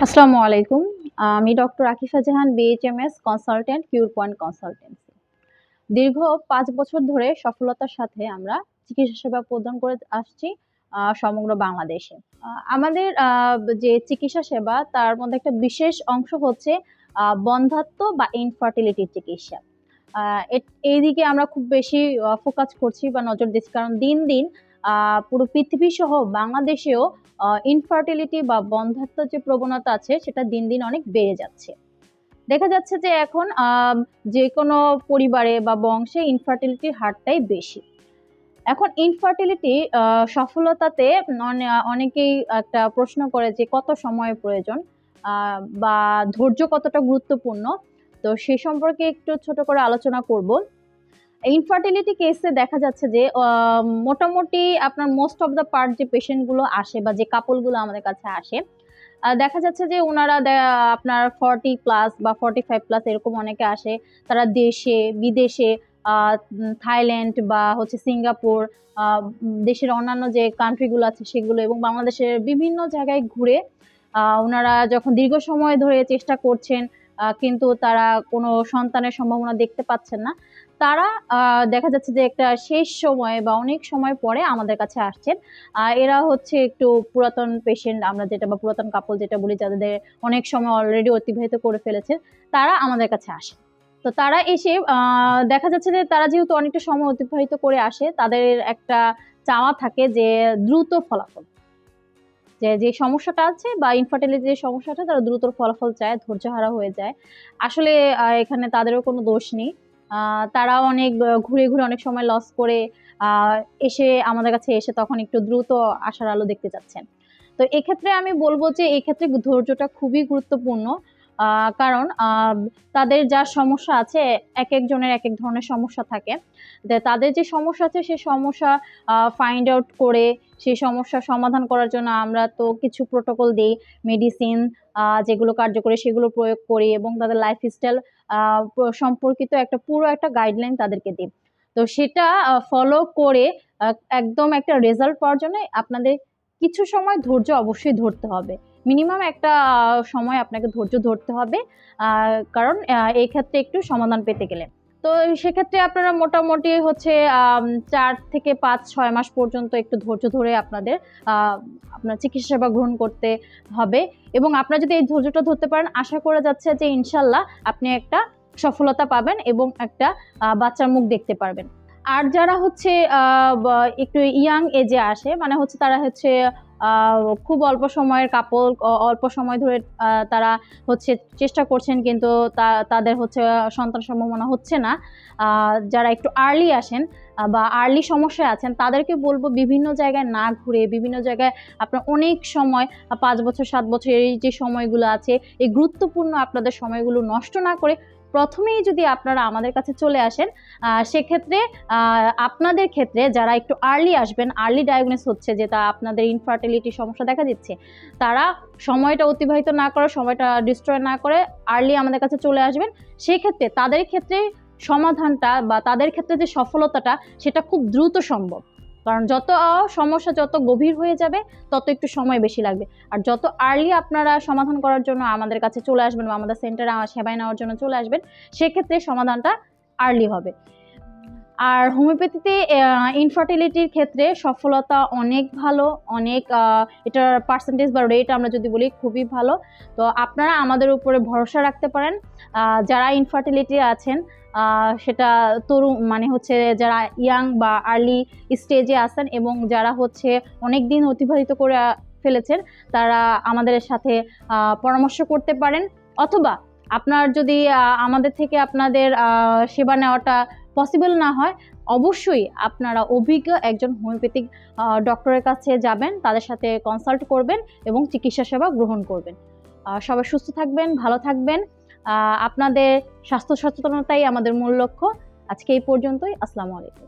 আসসালামু আলাইকুম। আমি ডক্টর আকিফা জাহান বিএইচএমএস কনসালটেন্ট কিউর পয়েন্ট কনসালটেন্সি। দীর্ঘ ৫ বছর ধরে সফলতার সাথে আমরা চিকিৎসা সেবা প্রদান করে আসছি সমগ্র বাংলাদেশে। আমাদের যে চিকিৎসা সেবা তার মধ্যে একটা বিশেষ অংশ হচ্ছে বন্ধ্যাত্ব বা ইনফার্টিলিটি চিকিৎসা। এইদিকে আমরা খুব বেশি ফোকাস করছি বা নজর দিচ্ছি, কারণ দিন দিন পুরো পৃথিবী সহ বাংলাদেশেও ইনফার্টিলিটি বা বন্ধ্যাত্বের যে প্রবণতা আছে সেটা দিন দিন অনেক বেড়ে যাচ্ছে। দেখা যাচ্ছে যে এখন যে কোনো পরিবারে বা বংশে ইনফার্টিলিটির হারটাই বেশি। এখন ইনফার্টিলিটি সফলতাতে অনেকেই একটা প্রশ্ন করে যে কত সময় প্রয়োজন বা ধৈর্য কতটা গুরুত্বপূর্ণ। তো সে সম্পর্কে একটু ছোট করে আলোচনা করব। ইনফার্টিলিটি কেসে দেখা যাচ্ছে যে মোটামুটি আপনার মোস্ট অফ দ্য পার্ট যে পেশেন্টগুলো আসে বা যে কাপলগুলো আমাদের কাছে আসে, দেখা যাচ্ছে যে ওনারা আপনার 40 প্লাস বা 45 প্লাস এরকম অনেকে আসে। তারা দেশে বিদেশে থাইল্যান্ড বা হচ্ছে সিঙ্গাপুর, দেশের অন্যান্য যে কান্ট্রিগুলো আছে সেগুলো এবং বাংলাদেশের বিভিন্ন জায়গায় ঘুরে ওনারা যখন দীর্ঘ সময় ধরে চেষ্টা করছেন কিন্তু তারা কোনো সন্তানের সম্ভাবনা দেখতে পাচ্ছেন না, তারা দেখা যাচ্ছে যে একটা শেষ সময়ে বা অনেক সময় পরে আমাদের কাছে আসছেন। এরা হচ্ছে একটু পুরাতন পেশেন্ট আমরা যেটা বা পুরাতন কাপল যেটা বলি, যাদের অনেক সময় অলরেডি অতিবাহিত করে ফেলেছে, তারা আমাদের কাছে আসে। তো তারা এসে দেখা যাচ্ছে যে তারা যেহেতু অনেকটা সময় অতিবাহিত করে আসে, তাদের একটা চাওয়া থাকে যে দ্রুত ফলাফল, যে সমস্যাটা আছে বা ইনফার্টিলিটি যে সমস্যাটা, তারা দ্রুত ফলাফল চায়, ধৈর্যহারা হয়ে যায়। আসলে এখানে তাদেরও কোনো দোষ নেই। তারা অনেক ঘুরে ঘুরে অনেক সময় লস করে এসে আমাদের কাছে এসে তখন একটু দ্রুত আশার আলো দেখতে চাচ্ছেন। তো এক্ষেত্রে আমি বলবো যে এক্ষেত্রে ধৈর্যটা খুবই গুরুত্বপূর্ণ। কারণ তাদের যা সমস্যা আছে, এক একজনের এক এক ধরনের সমস্যা থাকে। তাদের যে সমস্যা আছে সেই সমস্যা ফাইন্ড আউট করে সেই সমস্যার সমাধান করার জন্য আমরা তো কিছু প্রোটোকল দিই, মেডিসিন যেগুলো কার্যকরী সেগুলো প্রয়োগ করি এবং তাদের লাইফস্টাইল সম্পর্কিত পুরো একটা গাইডলাইন তাদেরকে দিই। তো সেটা ফলো করে একদম একটা রেজাল্ট পাওয়ার জন্য আপনাদের কিছু সময় ধৈর্য অবশ্যই ধরতে হবে। মিনিমাম একটা সময় আপনাকে ধৈর্য ধরতে হবে, কারণ এই ক্ষেত্রে একটু সমাধান পেতে গেলে। তো সেক্ষেত্রে আপনারা মোটামুটি হচ্ছে 4 থেকে 5-6 মাস পর্যন্ত একটু ধৈর্য ধরে আপনাদের আপনার চিকিৎসা সেবা গ্রহণ করতে হবে এবং আপনারা যদি এই ধৈর্যটা ধরতে পারেন, আশা করা যাচ্ছে যে ইনশাল্লাহ আপনি একটা সফলতা পাবেন এবং একটা বাচ্চার মুখ দেখতে পারবেন। আর যারা হচ্ছে একটু ইয়াং এজে আসে, মানে হচ্ছে তারা হচ্ছে খুব অল্প সময়ের কাপল, অল্প সময় ধরে তারা হচ্ছে চেষ্টা করছেন কিন্তু তাদের হচ্ছে সন্তান সম্ভাবনা হচ্ছে না, যারা একটু আর্লি আসেন বা আর্লি সমস্যায় আছেন, তাদেরকে বলবো বিভিন্ন জায়গায় না ঘুরে বিভিন্ন জায়গায় আপনার অনেক সময় 5 বছর 7 বছর এই যে সময়গুলো আছে, এই গুরুত্বপূর্ণ আপনাদের সময়গুলো নষ্ট না করে প্রথমেই যদি আপনারা আমাদের কাছে চলে আসেন, সেক্ষেত্রে আপনাদের ক্ষেত্রে যারা একটু আর্লি আসবেন, আর্লি ডায়াগনোস হচ্ছে যে তা আপনাদের ইনফার্টিলিটি সমস্যা দেখা দিচ্ছে, তারা সময়টা অতিবাহিত না করে, সময়টা ডিস্ট্রয় না করে আর্লি আমাদের কাছে চলে আসবেন। সেক্ষেত্রে তাদের ক্ষেত্রে সমাধানটা বা তাদের ক্ষেত্রে যে সফলতাটা সেটা খুব দ্রুত সম্ভব। কারণ যত সমস্যা যত গভীর হয়ে যাবে তত একটু সময় বেশি লাগবে। আর যত আর্লি আপনারা সমাধান করার জন্য আমাদের কাছে চলে আসবেন বা আমাদের সেন্টারে সেবায় নেওয়ার জন্য চলে আসবেন, সেক্ষেত্রে সমাধানটা আর্লি হবে। আর হোমিওপ্যাথিতে ইনফার্টিলিটির ক্ষেত্রে সফলতা অনেক ভালো, অনেক এটার পার্সেন্টেজ বা রেট আমরা যদি বলি খুবই ভালো। তো আপনারা আমাদের উপরে ভরসা রাখতে পারেন। যারা ইনফার্টিলিটি আছেন, সেটা তরুণ মানে হচ্ছে যারা ইয়াং বা আর্লি স্টেজে আছেন এবং যারা হচ্ছে অনেক দিন অতিবাহিত করে ফেলেছেন, তারা আমাদের সাথে পরামর্শ করতে পারেন। অথবা আপনার যদি আমাদের থেকে আপনাদের সেবা নেওয়াটা পসিবল না হয়, অবশ্যই আপনারা অভিজ্ঞ একজন হোমিওপ্যাথিক ডক্টরের কাছে যাবেন, তাদের সাথে কনসাল্ট করবেন এবং চিকিৎসা সেবা গ্রহণ করবেন। সবাই সুস্থ থাকবেন, ভালো থাকবেন। আপনাদের স্বাস্থ্য সচেতনতাই আমাদের মূল লক্ষ্য। আজকে এই পর্যন্তই। আসসালামু আলাইকুম।